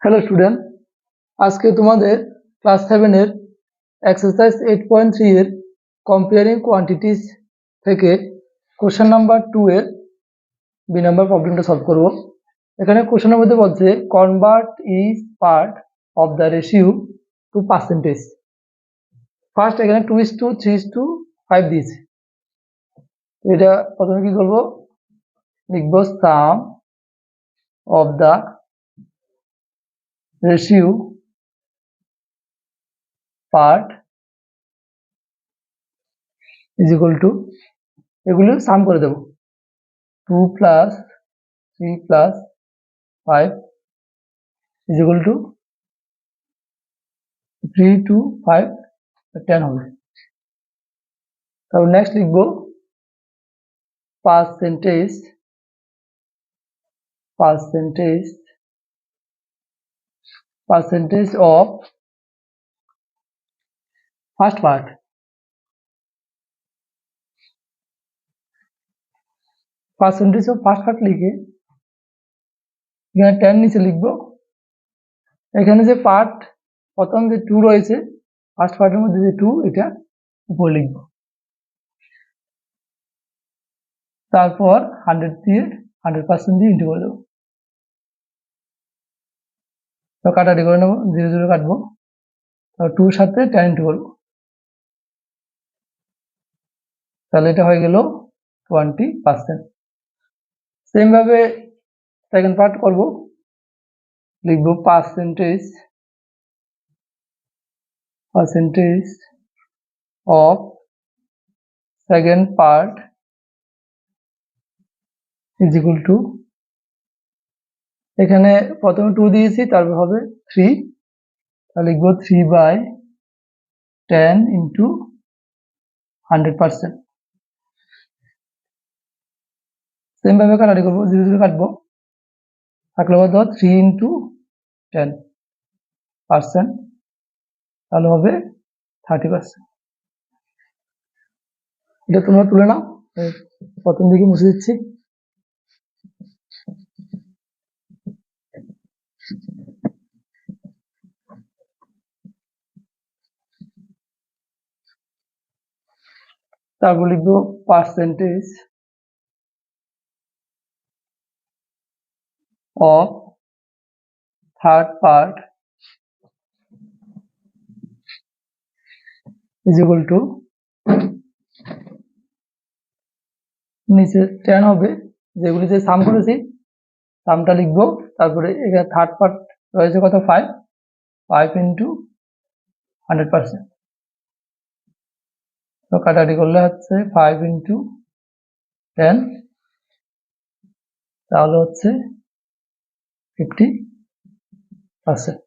Hello student, আজকে তোমাদের class 7 এর এক্সারসাইজ 8.3 এর কম্পেয়ারিং কোয়ান্টিটিজ থেকে কোশ্চেন নাম্বার 2 এর বি নাম্বার প্রবলেমটা সলভ করব। এখানে কোশ্চেনের মধ্যে বলছে convert is part of the ratio to percentage. First এখানে 2:3:5 দিয়েছে। এটা প্রথমে কি করব, লিখব sum of the ratio part is equal to, এগুলো সাম করে দেব, 2 + 3 + 5 is equal to 3 to 5 10 হবে। তারপর নেক্সট লিখব percentage of first part. Percentage of first part লিখে এখানে 10 নিচে লিখব। এখানে যে পার্ট প্রথম যে 2 রয়েছে, ফার্স্ট পার্টের মধ্যে যে 2, এটা উপরে লিখব। তারপর 100 দিয়ে 100% দিয়ে ইন্টু করে দেবো। তো কাটাটি করে নেবো, 0 0 কাটবো, 2 এর সাথে 10 ইন্টু করবো, তাহলে এটা হয়ে গেল 20%। সেম ভাবে সেকেন্ড পার্ট করব, লিখব percentage of second part is equal two, এখানে প্রথমে 2 দিয়েছি, তারপর হবে 3, তাহলে লিখব 3/10 ইন্টু 100%। সেম ভাবে কাটাটি করবো, 0 0 কাটবো, থাকলে কত 3 ইন্টু 10%, তাহলে হবে 30%। এটা তোমরা তুলে নাও, প্রথম দিকে মুছে দিচ্ছি। তারপর লিখবো percentage of third part is equal two, নিচে 10 হবে, যেগুলি যে সাম করেছি সামটা লিখবো। তারপরে এখানে থার্ড পার্ট রয়েছে কত, 5 ইন্টু 100%। তো কাটাটি করলে হচ্ছে 5 ইন্টু 10, তাহলে হচ্ছে 50%।